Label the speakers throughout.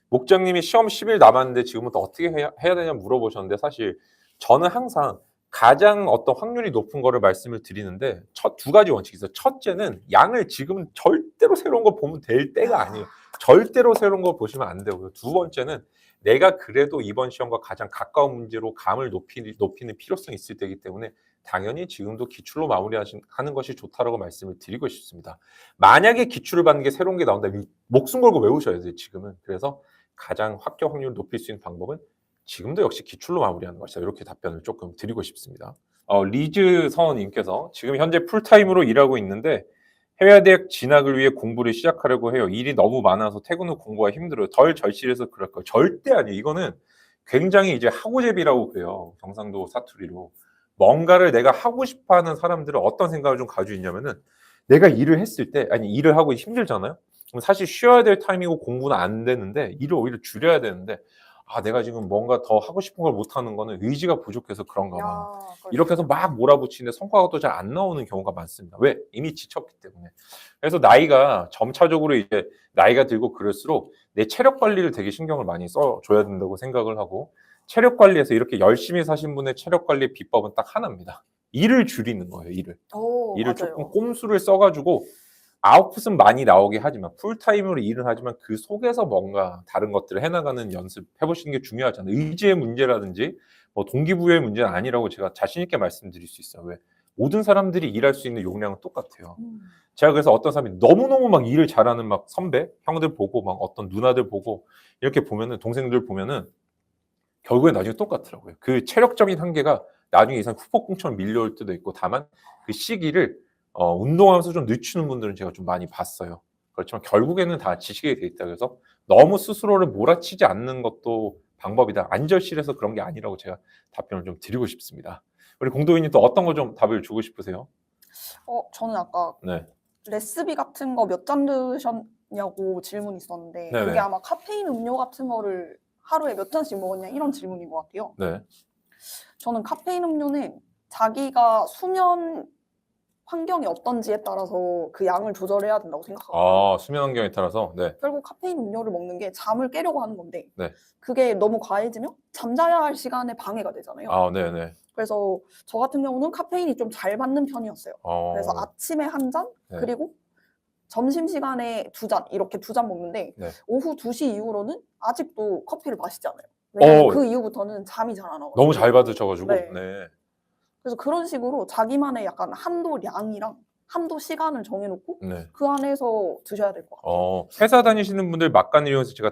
Speaker 1: 목장님이 시험 10일 남았는데 지금부터 어떻게 해야 되냐 물어보셨는데 사실 저는 항상 가장 어떤 확률이 높은 거를 말씀을 드리는데 두 가지 원칙이 있어요. 첫째는 양을 지금 절대로 새로운 거 보면 될 때가 아니에요. 절대로 새로운 거 보시면 안 되고요. 두 번째는 내가 그래도 이번 시험과 가장 가까운 문제로 감을 높이는 필요성이 있을 때이기 때문에 당연히 지금도 기출로 마무리하는 것이 좋다라고 말씀을 드리고 싶습니다. 만약에 기출을 받는 게 새로운 게 나온다면 목숨 걸고 외우셔야 돼요, 지금은. 그래서 가장 합격 확률을 높일 수 있는 방법은 지금도 역시 기출로 마무리하는 것이다. 이렇게 답변을 조금 드리고 싶습니다. 리즈 서원님께서 지금 현재 풀타임으로 일하고 있는데 해외대학 진학을 위해 공부를 시작하려고 해요. 일이 너무 많아서 퇴근 후 공부가 힘들어요. 덜 절실해서 그럴 거예요. 절대 아니에요. 이거는 굉장히 이제 하고제비라고 그래요. 경상도 사투리로. 뭔가를 내가 하고 싶어하는 사람들은 어떤 생각을 좀 가지고 있냐면은 내가 일을 했을 때 아니 일을 하고 힘들잖아요. 그럼 사실 쉬어야 될 타이밍이고 공부는 안 되는데 일을 오히려 줄여야 되는데 내가 지금 뭔가 더 하고 싶은 걸 못하는 거는 의지가 부족해서 그런가 봐. 이렇게 해서 막 몰아붙이는데 성과가 또 잘 안 나오는 경우가 많습니다. 왜? 이미 지쳤기 때문에. 그래서 나이가 점차적으로 이제 나이가 들고 그럴수록 내 체력 관리를 되게 신경을 많이 써줘야 된다고 생각을 하고 체력 관리에서 이렇게 열심히 사신 분의 체력 관리 비법은 딱 하나입니다. 일을 줄이는 거예요, 일을. 일을 조금
Speaker 2: 맞아요.
Speaker 1: 꼼수를 써가지고 아웃풋은 많이 나오게 하지만 풀타임으로 일은 하지만 그 속에서 뭔가 다른 것들을 해나가는 연습해 보시는 게 중요하잖아요. 의지의 문제라든지 뭐 동기부여의 문제는 아니라고 제가 자신 있게 말씀드릴 수 있어요. 왜? 모든 사람들이 일할 수 있는 역량은 똑같아요. 제가 그래서 어떤 사람이 너무너무 막 일을 잘하는 막 선배, 형들 보고 막 어떤 누나들 보고 이렇게 보면은 동생들 보면은 결국에 나중에 똑같더라고요. 그 체력적인 한계가 나중에 이상 후폭풍처럼 밀려올 때도 있고 다만 그 시기를 운동하면서 좀 늦추는 분들은 제가 좀 많이 봤어요. 그렇지만 결국에는 다 지치게 돼 있다. 그래서 너무 스스로를 몰아치지 않는 것도 방법이다. 안절실해서 그런 게 아니라고 제가 답변을 좀 드리고 싶습니다. 우리 공도인님 또 어떤 거 좀 답을 주고 싶으세요?
Speaker 2: 저는 아까
Speaker 1: 네.
Speaker 2: 레시피 같은 거 몇 잔 드셨냐고 질문이 있었는데 그게
Speaker 1: 네네.
Speaker 2: 아마 카페인 음료 같은 거를 하루에 몇 잔씩 먹었냐 이런 질문인 것 같아요.
Speaker 1: 네.
Speaker 2: 저는 카페인 음료는 자기가 수면 환경이 어떤지에 따라서 그 양을 조절해야 된다고 생각하거든요.
Speaker 1: 수면 환경에 따라서 네.
Speaker 2: 결국 카페인 음료를 먹는 게 잠을 깨려고 하는 건데
Speaker 1: 네.
Speaker 2: 그게 너무 과해지면 잠자야 할 시간에 방해가 되잖아요.
Speaker 1: 네네.
Speaker 2: 그래서 저 같은 경우는 카페인이 좀 잘 맞는 편이었어요. 그래서
Speaker 1: 어.
Speaker 2: 아침에 한 잔,
Speaker 1: 네.
Speaker 2: 그리고 점심시간에 2잔 이렇게 2잔 먹는데
Speaker 1: 네.
Speaker 2: 오후 2시 이후로는 아직도 커피를 마시지 않아요. 왜냐면 그
Speaker 1: 어.
Speaker 2: 이후부터는 잠이 잘 안 와가지고.
Speaker 1: 너무 잘 받으셔 가지고.
Speaker 2: 네.
Speaker 1: 네.
Speaker 2: 그래서 그런 식으로 자기만의 약간 한도량이랑 한도 시간을 정해 놓고
Speaker 1: 네.
Speaker 2: 그 안에서 드셔야 될 것 같아요.
Speaker 1: 회사 다니시는 분들 막간을 이용해서 제가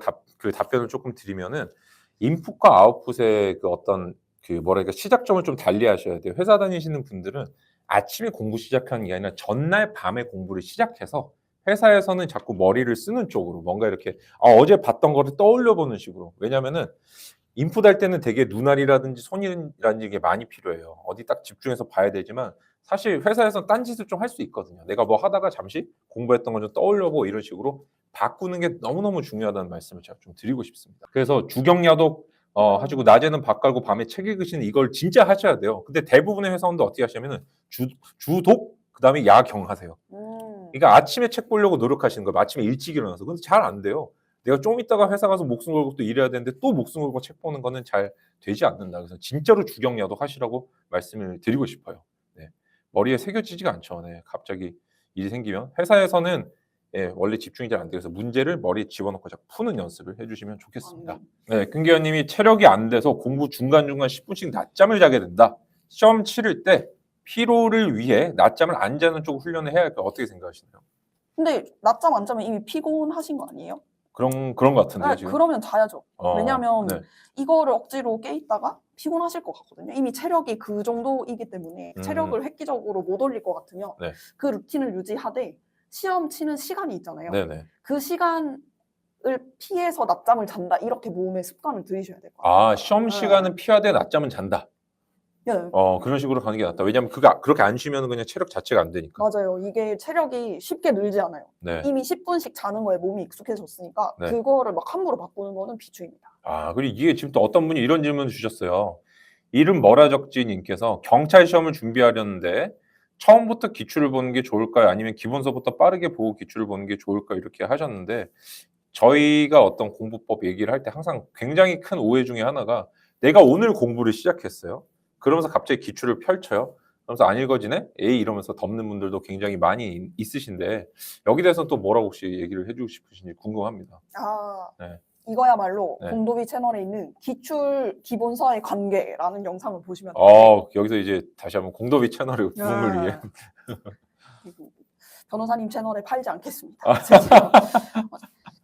Speaker 1: 답변을 조금 드리면은 인풋과 아웃풋의 그 어떤 그 뭐랄까 시작점을 좀 달리 하셔야 돼요. 회사 다니시는 분들은 아침에 공부 시작하는 게 아니라 전날 밤에 공부를 시작해서 회사에서는 자꾸 머리를 쓰는 쪽으로 뭔가 이렇게 어제 봤던 거를 떠올려 보는 식으로. 왜냐면은 인풋할 때는 되게 눈알이라든지 손이라든지 게 많이 필요해요. 어디 딱 집중해서 봐야 되지만 사실 회사에서는 딴짓을 좀 할 수 있거든요. 내가 뭐 하다가 잠시 공부했던 거 좀 떠올려보고 이런 식으로 바꾸는 게 너무너무 중요하다는 말씀을 제가 좀 드리고 싶습니다. 그래서 주경야독 하시고 낮에는 밥 깔고 밤에 책 읽으시는 이걸 진짜 하셔야 돼요. 근데 대부분의 회사원들 어떻게 하시냐면은 주독 그다음에 야경 하세요. 그러니까 아침에 책 보려고 노력하시는 거예요. 아침에 일찍 일어나서. 근데 잘 안 돼요. 내가 좀 있다가 회사 가서 목숨 걸고 또 일해야 되는데 또 목숨 걸고 책 보는 거는 잘 되지 않는다. 그래서 진짜로 주경야독 하시라고 말씀을 드리고 싶어요. 네. 머리에 새겨지지가 않죠. 네. 갑자기 일이 생기면 회사에서는 원래 집중이 잘 안 돼서 문제를 머리에 집어넣고 자꾸 푸는 연습을 해주시면 좋겠습니다. 네, 금기현님이 체력이 안 돼서 공부 중간중간 10분씩 낮잠을 자게 된다. 시험 치를 때 피로를 위해 낮잠을 안 자는 쪽 훈련을 해야 할까 어떻게 생각하시나요?
Speaker 2: 근데 낮잠 안 자면 이미 피곤하신 거 아니에요?
Speaker 1: 그런 것 같은데요, 지금.
Speaker 2: 그러면 자야죠. 왜냐면
Speaker 1: 네.
Speaker 2: 이거를 억지로 깨 있다가 피곤하실 것 같거든요. 이미 체력이 그 정도이기 때문에 체력을 획기적으로 못 올릴 것 같으면
Speaker 1: 네.
Speaker 2: 그 루틴을 유지하되 시험 치는 시간이 있잖아요.
Speaker 1: 네네.
Speaker 2: 그 시간을 피해서 낮잠을 잔다 이렇게 몸에 습관을 들이셔야 될 것 같아요.
Speaker 1: 시험 시간은 피하되 낮잠은 잔다.
Speaker 2: 네.
Speaker 1: 그런 식으로 가는 게 낫다. 왜냐면 그렇게 안 쉬면은 그냥 체력 자체가 안 되니까.
Speaker 2: 맞아요. 이게 체력이 쉽게 늘지 않아요.
Speaker 1: 네.
Speaker 2: 이미 10분씩 자는 거에 몸이 익숙해졌으니까
Speaker 1: 네.
Speaker 2: 그거를 막 함부로 바꾸는 거는 비추입니다.
Speaker 1: 그리고 이게 지금 또 어떤 분이 이런 질문을 주셨어요. 이름 뭐라 적지 님께서 경찰 시험을 준비하려는데 처음부터 기출을 보는 게 좋을까요? 아니면 기본서부터 빠르게 보고 기출을 보는 게 좋을까요? 이렇게 하셨는데 저희가 어떤 공부법 얘기를 할 때 항상 굉장히 큰 오해 중에 하나가 내가 오늘 공부를 시작했어요. 그러면서 갑자기 기출을 펼쳐요. 그러면서 안 읽어지네? 에이 이러면서 덮는 분들도 굉장히 많이 있으신데 여기 대해서는 또 뭐라고 혹시 얘기를 해주고 싶으신지 궁금합니다.
Speaker 2: 네. 이거야말로
Speaker 1: 네.
Speaker 2: 공도비 채널에 있는 기출 기본서의 관계라는 영상을 보시면 돼요.
Speaker 1: 여기서 이제 다시 한번 공도비 채널의 부흥을 위해
Speaker 2: 변호사님 채널에 팔지 않겠습니다.
Speaker 1: 아.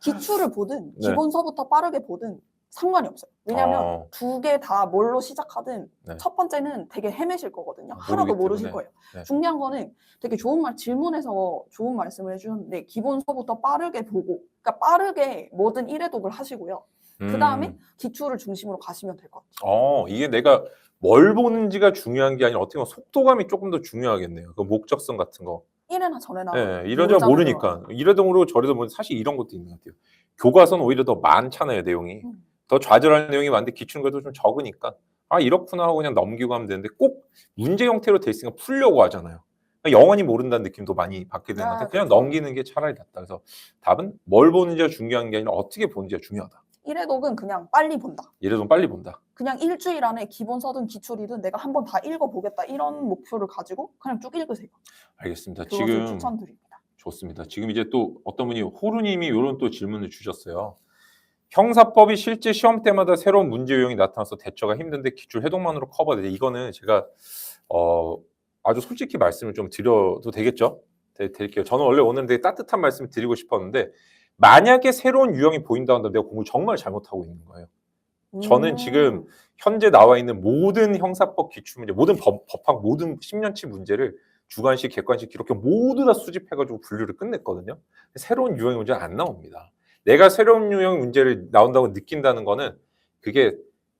Speaker 2: 기출을 보든
Speaker 1: 네.
Speaker 2: 기본서부터 빠르게 보든 상관이 없어요. 왜냐하면 두 개 다 뭘로 시작하든
Speaker 1: 네.
Speaker 2: 첫 번째는 되게 헤매실 거거든요. 하나도 모르실
Speaker 1: 때문에.
Speaker 2: 거예요.
Speaker 1: 네.
Speaker 2: 중요한 거는 되게 질문에서 좋은 말씀을 해주셨는데 기본서부터 빠르게 보고 그러니까 빠르게 뭐든 1회독을 하시고요. 그 다음에 기출을 중심으로 가시면 될 것 같아요.
Speaker 1: 이게 내가 뭘 보는지가 중요한 게 아니라 어떻게 보면 속도감이 조금 더 중요하겠네요. 그 목적성 같은 거.
Speaker 2: 1회나 전회나
Speaker 1: 네, 이러저러 모르니까. 이래도 모르고 저래도 모르고 사실 이런 것도 있는 것 같아요. 교과서는 오히려 더 많잖아요, 내용이. 더 좌절할 내용이 많은데 기출과도 좀 적으니까 이렇구나 하고 그냥 넘기고 하면 되는데 꼭 문제 형태로 돼 있으니까 풀려고 하잖아요. 그러니까 영원히 모른다는 느낌도 많이 받게 되는 것 같아요. 그냥
Speaker 2: 그렇죠.
Speaker 1: 넘기는 게 차라리 낫다. 그래서 답은 뭘 보는지가 중요한 게 아니라 어떻게 보는지가 중요하다.
Speaker 2: 1회독은 그냥 빨리 본다.
Speaker 1: 예를 들면 빨리 본다.
Speaker 2: 그냥 일주일 안에 기본서든 기출이든 내가 한번 다 읽어보겠다 이런 목표를 가지고 그냥 쭉 읽으세요.
Speaker 1: 알겠습니다.
Speaker 2: 그것을
Speaker 1: 지금
Speaker 2: 추천드립니다.
Speaker 1: 좋습니다. 지금 이제 또 어떤 분이 호루님이 이런 또 질문을 주셨어요. 형사법이 실제 시험 때마다 새로운 문제 유형이 나타나서 대처가 힘든데 기출 해독만으로 커버돼. 이거는 제가 아주 솔직히 말씀을 좀 드려도 되겠죠? 드릴게요. 저는 원래 오늘 되게 따뜻한 말씀을 드리고 싶었는데 만약에 새로운 유형이 보인다 한다면 내가 공부를 정말 잘못하고 있는 거예요. 저는 지금 현재 나와 있는 모든 형사법 기출문제, 모든 법학 모든 10년치 문제를 주관식, 객관식, 기록형 모두 다 수집해가지고 분류를 끝냈거든요. 새로운 유형의 문제는 안 나옵니다. 내가 새로운 유형 문제를 나온다고 느낀다는 거는 그게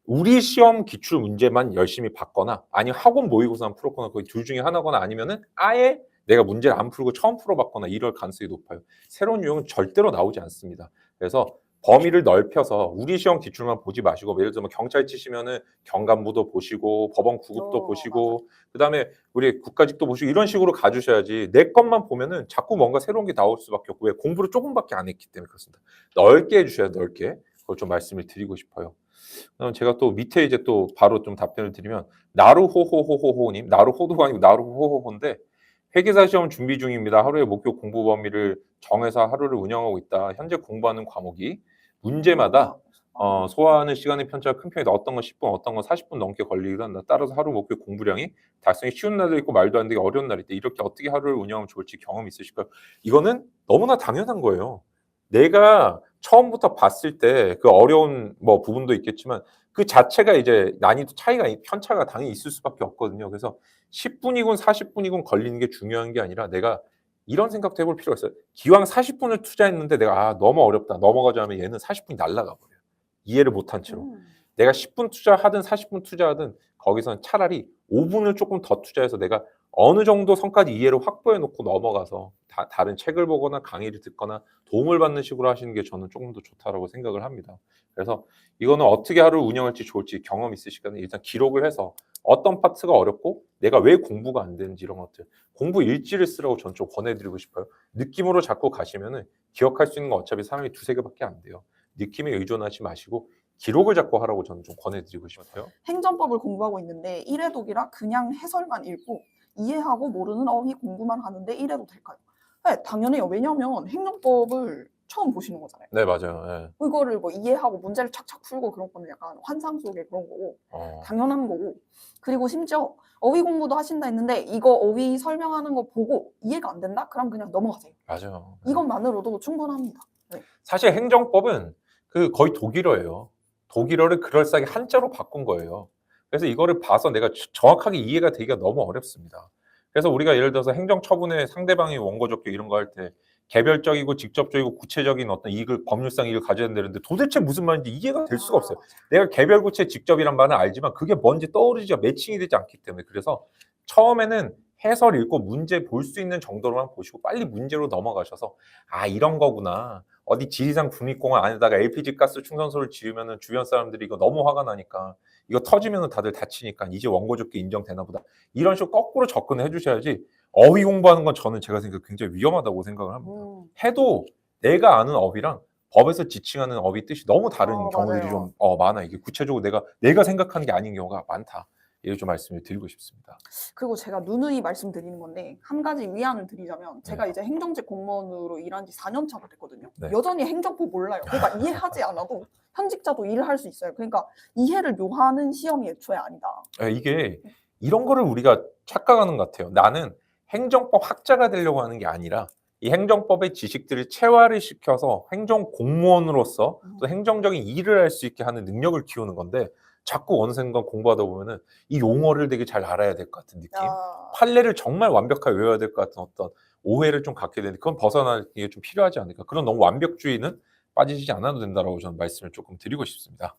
Speaker 1: 우리 시험 기출 문제만 열심히 봤거나 아니면 학원 모의고사만 풀었거나 거의 둘 중에 하나거나 아니면은 아예 내가 문제를 안 풀고 처음 풀어봤거나 이럴 가능성이 높아요. 새로운 유형은 절대로 나오지 않습니다. 그래서 범위를 넓혀서 우리 시험 기출만 보지 마시고 예를 들면 경찰 치시면은 경감부도 보시고 법원 구급도 보시고 그다음에 우리 국가직도 보시고 이런 식으로 가주셔야지 내 것만 보면은 자꾸 뭔가 새로운 게 나올 수밖에 없고 왜 공부를 조금밖에 안 했기 때문에 그렇습니다. 넓게 해주셔야 넓게 그걸 좀 말씀을 드리고 싶어요. 그럼 제가 또 밑에 이제 또 바로 좀 답변을 드리면 나루호호호호호님 나루호도가 아니고 나루호호호인데 회계사 시험 준비 중입니다. 하루의 목표 공부 범위를 정해서 하루를 운영하고 있다. 현재 공부하는 과목이 문제마다 소화하는 시간의 편차가 큰 편이다. 어떤 건 10분, 어떤 건 40분 넘게 걸리기도 한다. 따라서 하루 목표 공부량이 달성이 쉬운 날도 있고 말도 안 되게 어려운 날이 있다. 이렇게 어떻게 하루를 운영하면 좋을지 경험 있으실까요? 이거는 너무나 당연한 거예요. 내가 처음부터 봤을 때 그 어려운 뭐 부분도 있겠지만 그 자체가 이제 난이도 차이가 편차가 당연히 있을 수밖에 없거든요. 그래서 10분이건 40분이건 걸리는 게 중요한 게 아니라 내가 이런 생각도 해볼 필요가 있어요. 기왕 40분을 투자했는데 내가 너무 어렵다 넘어가자 하면 얘는 40분이 날아가 버려요. 이해를 못한 채로. 내가 10분 투자하든 40분 투자하든 거기서는 차라리 5분을 조금 더 투자해서 내가 어느 정도 선까지 이해를 확보해 놓고 넘어가서 다른 책을 보거나 강의를 듣거나 도움을 받는 식으로 하시는 게 저는 조금 더 좋다라고 생각을 합니다. 그래서 이거는 어떻게 하루를 운영할지 좋을지 경험 있으시거나 일단 기록을 해서 어떤 파트가 어렵고 내가 왜 공부가 안 되는지 이런 것들 공부 일지를 쓰라고 저는 좀 권해드리고 싶어요. 느낌으로 자꾸 가시면은 기억할 수 있는 건 어차피 사람이 두세 개밖에 안 돼요. 느낌에 의존하지 마시고 기록을 자꾸 하라고 저는 좀 권해드리고 싶어요.
Speaker 2: 행정법을 공부하고 있는데 1회독이라 그냥 해설만 읽고 이해하고 모르는 어휘 공부만 하는데 1회독 될까요? 네, 당연해요. 왜냐하면 행정법을 처음 보시는 거잖아요.
Speaker 1: 네, 맞아요. 네.
Speaker 2: 이거를 뭐 이해하고 문제를 착착 풀고 그런 거는 약간 환상 속의 그런 거고 당연한 거고 그리고 심지어 어휘 공부도 하신다 했는데 이거 어휘 설명하는 거 보고 이해가 안 된다? 그럼 그냥 넘어가세요.
Speaker 1: 맞아요.
Speaker 2: 이것만으로도 충분합니다. 네.
Speaker 1: 사실 행정법은 그 거의 독일어예요. 독일어를 그럴싸하게 한자로 바꾼 거예요. 그래서 이거를 봐서 내가 정확하게 이해가 되기가 너무 어렵습니다. 그래서 우리가 예를 들어서 행정처분에 상대방이 원고 적격 이런 거 할 때 개별적이고 직접적이고 구체적인 어떤 이익을 법률상 이익을 가져야 된다는데 도대체 무슨 말인지 이해가 될 수가 없어요. 내가 개별 구체 직접이란 말은 알지만 그게 뭔지 떠오르지 매칭이 되지 않기 때문에 그래서 처음에는 해설 읽고 문제 볼 수 있는 정도로만 보시고 빨리 문제로 넘어가셔서 이런 거구나. 어디 지리산 국립공원 안에다가 LPG 가스 충전소를 지으면은 주변 사람들이 이거 너무 화가 나니까 이거 터지면은 다들 다치니까 이제 원고 적게 인정되나 보다. 이런 식으로 거꾸로 접근을 해주셔야지 어휘 공부하는 건 저는 제가 생각해 굉장히 위험하다고 생각을 합니다. 해도 내가 아는 어휘랑 법에서 지칭하는 어휘 뜻이 너무 다른 경우들이
Speaker 2: 맞아요.
Speaker 1: 좀 많아. 이게 구체적으로 내가 생각하는 게 아닌 경우가 많다. 이걸 좀 말씀을 드리고 싶습니다.
Speaker 2: 그리고 제가 누누이 말씀드리는 건데 한 가지 위안을 드리자면 제가
Speaker 1: 네.
Speaker 2: 이제 행정직 공무원으로 일한 지 4년 차가 됐거든요.
Speaker 1: 네.
Speaker 2: 여전히 행정법 몰라요. 그러니까 이해하지 않아도 현직자도 일을 할 수 있어요. 그러니까 이해를 묘하는 시험이 애초에 아니다.
Speaker 1: 이게 이런 거를 우리가 착각하는 것 같아요. 나는 행정법 학자가 되려고 하는 게 아니라 이 행정법의 지식들을 체화를 시켜서 행정 공무원으로서 또 행정적인 일을 할 수 있게 하는 능력을 키우는 건데 자꾸 어느 순간 공부하다 보면은 이 용어를 되게 잘 알아야 될 것 같은 느낌,
Speaker 2: 아,
Speaker 1: 판례를 정말 완벽하게 외워야 될 것 같은 어떤 오해를 좀 갖게 되는데 그건 벗어나기 좀 필요하지 않을까. 그런 너무 완벽주의는 빠지지 않아도 된다라고 저는 말씀을 조금 드리고 싶습니다.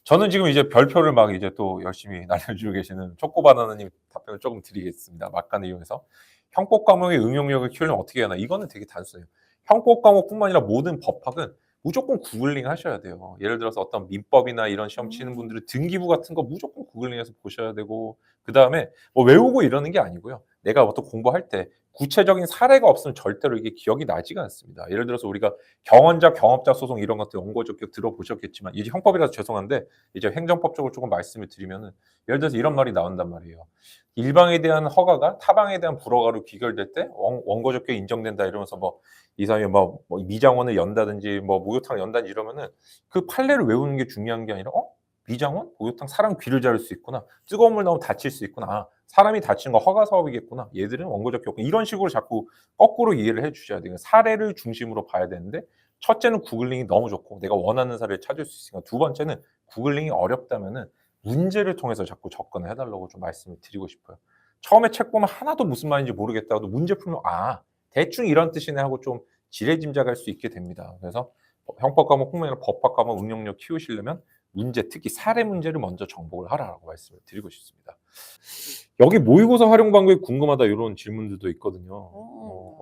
Speaker 1: 저는 지금 이제 별표를 막 이제 또 열심히 날려주고 계시는 초코바나나님 답변을 조금 드리겠습니다. 막간을 이용해서 형법 과목의 응용력을 키우려면 어떻게 하나? 이거는 되게 단순해요. 형법 과목뿐만 아니라 모든 법학은 무조건 구글링 하셔야 돼요. 예를 들어서 어떤 민법이나 이런 시험 치는 분들은 등기부 같은 거 무조건 구글링해서 보셔야 되고 그 다음에 뭐 외우고 이러는 게 아니고요. 내가 어떤 공부할 때 구체적인 사례가 없으면 절대로 이게 기억이 나지가 않습니다. 예를 들어서 우리가 경원자, 경업자 소송 이런 것들 원고적격 들어보셨겠지만 이제 형법이라서 죄송한데 이제 행정법적으로 조금 말씀을 드리면은 예를 들어서 이런 말이 나온단 말이에요. 일방에 대한 허가가 타방에 대한 불허가로 귀결될 때 원고적격 인정된다 이러면서 뭐 이 사람이 뭐 미장원을 연다든지 뭐 목욕탕을 연다든지 이러면은 그 판례를 외우는 게 중요한 게 아니라 미장원? 목욕탕 사람 귀를 자를 수 있구나. 뜨거운 물 나오면 다칠 수 있구나. 아, 사람이 다치는 거 허가 사업이겠구나. 얘들은 원고적 교권 이런 식으로 자꾸 거꾸로 이해를 해주셔야 돼요. 사례를 중심으로 봐야 되는데 첫째는 구글링이 너무 좋고 내가 원하는 사례를 찾을 수 있으니까 두 번째는 구글링이 어렵다면은 문제를 통해서 자꾸 접근을 해달라고 좀 말씀을 드리고 싶어요. 처음에 책 보면 하나도 무슨 말인지 모르겠다고 문제 풀면 대충 이런 뜻이네 하고 좀 지레짐작할 수 있게 됩니다. 그래서 형법 과목뿐만 아니라 법학 과목 응용력 키우시려면 문제, 특히 사례 문제를 먼저 정복을 하라라고 말씀을 드리고 싶습니다. 여기 모의고사 활용 방법이 궁금하다 이런 질문들도 있거든요.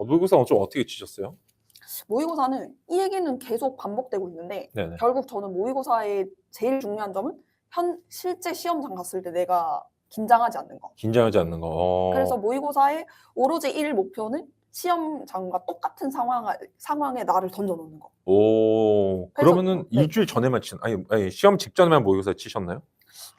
Speaker 1: 모의고사 좀 어떻게 치셨어요?
Speaker 2: 모의고사는 이 얘기는 계속 반복되고 있는데
Speaker 1: 네네.
Speaker 2: 결국 저는 모의고사의 제일 중요한 점은 실제 시험장 갔을 때 내가 긴장하지 않는 거.
Speaker 1: 긴장하지 않는 거.
Speaker 2: 그래서 모의고사의 오로지 1 목표는 시험장과 똑같은 상황에 나를 던져놓는 거.
Speaker 1: 오,
Speaker 2: 그래서
Speaker 1: 그러면은
Speaker 2: 네.
Speaker 1: 일주일 전에만 아니 시험 직전에만 모의고사 치셨나요?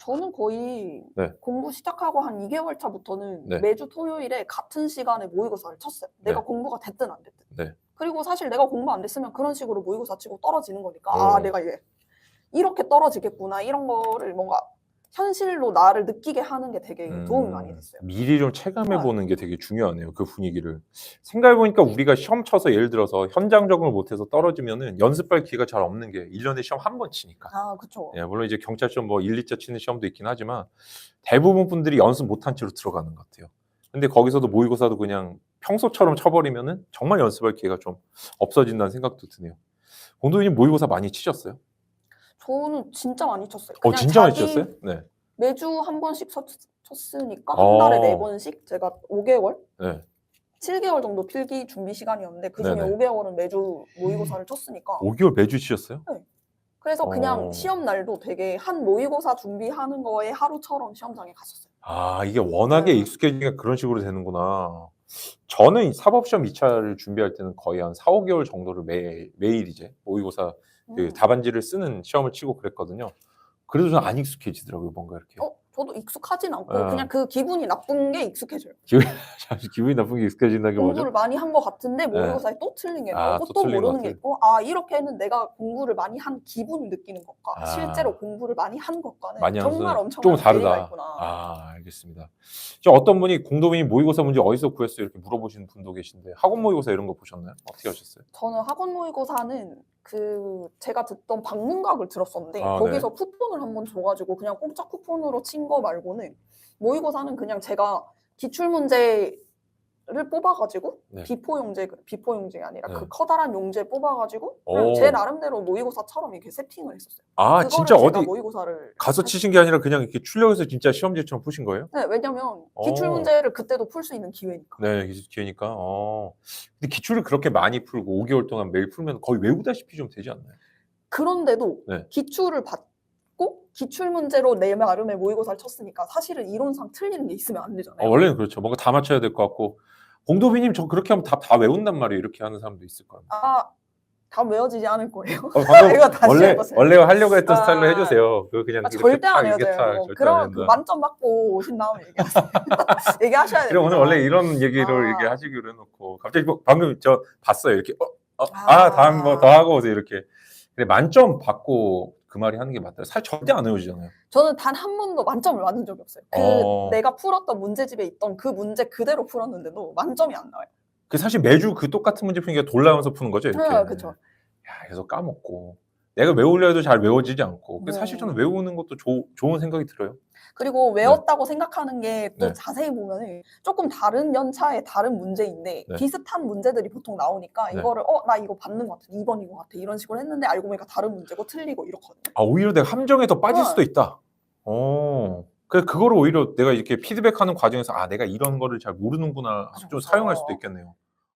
Speaker 2: 저는 거의
Speaker 1: 네.
Speaker 2: 공부 시작하고 한 2개월 차부터는
Speaker 1: 네.
Speaker 2: 매주 토요일에 같은 시간에 모의고사를 쳤어요. 내가
Speaker 1: 네.
Speaker 2: 공부가 됐든 안 됐든.
Speaker 1: 네.
Speaker 2: 그리고 사실 내가 공부 안 됐으면 그런 식으로 모의고사 치고 떨어지는 거니까 내가 이렇게 떨어지겠구나 이런 거를 뭔가 현실로 나를 느끼게 하는 게 되게 도움이 많이 됐어요.
Speaker 1: 미리 좀 체감해 보는 게 되게 중요하네요. 그 분위기를. 생각해 보니까 우리가 시험 쳐서 예를 들어서 현장 적응을 못해서 떨어지면은 연습할 기회가 잘 없는 게 1년에 시험 한 번 치니까.
Speaker 2: 아, 그쵸.
Speaker 1: 예, 물론 이제 경찰 시험 뭐 1, 2차 치는 시험도 있긴 하지만 대부분 분들이 연습 못한 채로 들어가는 것 같아요. 근데 거기서도 모의고사도 그냥 평소처럼 쳐버리면은 정말 연습할 기회가 좀 없어진다는 생각도 드네요. 공도님 모의고사 많이 치셨어요?
Speaker 2: 저는 진짜 많이 쳤어요. 그냥
Speaker 1: 진짜 많이 치셨어요? 네.
Speaker 2: 매주 한 번씩 쳤으니까 한 달에 4번씩 제가 5개월?
Speaker 1: 네.
Speaker 2: 7개월 정도 필기 준비 시간이었는데 그중에
Speaker 1: 네네.
Speaker 2: 5개월은 매주 모의고사를 쳤으니까
Speaker 1: 5개월 매주 치셨어요?
Speaker 2: 그래서 그냥 시험 날도 되게 한 모의고사 준비하는 거에 하루처럼 시험장에 갔었어요.
Speaker 1: 이게 워낙에 익숙해지니까 그런 식으로 되는구나. 저는 사법시험 2차를 준비할 때는 거의 한 4-5개월 정도를 매일 이제 모의고사 그 답안지를 쓰는 시험을 치고 그랬거든요. 그래도 좀 안 익숙해지더라고요, 뭔가 이렇게.
Speaker 2: 저도 익숙하진 않고 그냥 그 기분이 나쁜 게 익숙해져요.
Speaker 1: 기분이 나쁜 게 익숙해진다는 게 뭐죠?
Speaker 2: 공부를 많이 한 것 같은데 모의고사에 또 틀린 게 나오고 또 모르는 게 있고 이렇게는 내가 공부를 많이 한 기분을 느끼는 것과 실제로 공부를 많이 한 것과는 정말 엄청난 차이가 있구나.
Speaker 1: 알겠습니다. 저 어떤 분이 공도민이 모의고사 문제 어디서 구했어요? 이렇게 물어보시는 분도 계신데 학원 모의고사 이런 거 보셨나요? 어떻게 하셨어요?
Speaker 2: 저는 학원 모의고사는 제가 듣던 방문각을 들었었는데 거기서 쿠폰을 한번 줘가지고 그냥 공짜 쿠폰으로 친 거 말고는 모의고사는 그냥 제가 기출문제를 뽑아가지고 비포 용제가 아니라 그 커다란 용제 뽑아가지고 그냥 제 나름대로 모의고사처럼 이렇게 세팅을 했었어요.
Speaker 1: 진짜 어디
Speaker 2: 모의고사를
Speaker 1: 가서 치신 게 아니라 그냥 이렇게 출력해서 진짜 시험지처럼 푸신 거예요?
Speaker 2: 네, 왜냐면 기출문제를 그때도 풀 수 있는 기회니까.
Speaker 1: 네, 기회니까. 근데 기출을 그렇게 많이 풀고 5개월 동안 매일 풀면 거의 외우다시피 좀 되지 않나요?
Speaker 2: 그런데도 기출을 받고 기출문제로 내 나름의 모의고사를 쳤으니까 사실은 이론상 틀리는 게 있으면 안 되잖아요.
Speaker 1: 원래는 그렇죠. 뭔가 다 맞춰야 될 것 같고 공도비님 저 그렇게 하면 다 외운단 말이에요. 이렇게 하는 사람도 있을 거예요.
Speaker 2: 다 외워지지 않을 거예요.
Speaker 1: 방금
Speaker 2: 이거 다시
Speaker 1: 원래
Speaker 2: 해보세요.
Speaker 1: 하려고 했던
Speaker 2: 아,
Speaker 1: 스타일로 해주세요. 그 그냥 이렇게
Speaker 2: 절대 안
Speaker 1: 탁, 이렇게
Speaker 2: 외워져요.
Speaker 1: 탁,
Speaker 2: 이거.
Speaker 1: 절대 안
Speaker 2: 그럼 그
Speaker 1: 된다.
Speaker 2: 만점 받고 오신 다음에 얘기하세요. 얘기하셔야
Speaker 1: 그래
Speaker 2: 됩니다.
Speaker 1: 오늘 원래 이런 얘기를
Speaker 2: 아.
Speaker 1: 이렇게 하시기로 해놓고 갑자기 뭐 방금 저 봤어요. 이렇게
Speaker 2: 아.
Speaker 1: 다음 거 더 하고 이렇게 그래 만점 받고 그 말이 하는 게 맞다. 사실 절대 안 외워지잖아요.
Speaker 2: 저는 단 한 번도 만점을 맞은 적이 없어요. 내가 풀었던 문제집에 있던 그 문제 그대로 풀었는데도 만점이 안 나와요.
Speaker 1: 그 사실 매주 그 똑같은 문제 푸니까 돌아가면서 푸는 거죠. 이렇게.
Speaker 2: 네, 그쵸.
Speaker 1: 야, 계속 까먹고 내가 외우려 해도 잘 외워지지 않고. 그래서 사실
Speaker 2: 네.
Speaker 1: 저는 외우는 것도 좋은 생각이 들어요.
Speaker 2: 그리고 외웠다고 생각하는 게 또
Speaker 1: 네.
Speaker 2: 자세히 보면은 조금 다른 연차의 다른 문제인데
Speaker 1: 네.
Speaker 2: 비슷한 문제들이 보통 나오니까
Speaker 1: 네.
Speaker 2: 이거를 나 이거 받는 것 같아. 2번인 것 같아. 이런 식으로 했는데 알고 보니까 다른 문제고 틀리고 이렇거든요.
Speaker 1: 아 오히려 내가 함정에 더 빠질
Speaker 2: 네.
Speaker 1: 수도 있다. 그거를 오히려 내가 이렇게 피드백하는 과정에서 내가 이런 거를 잘 모르는구나 좀
Speaker 2: 그쵸.
Speaker 1: 사용할 수도 있겠네요.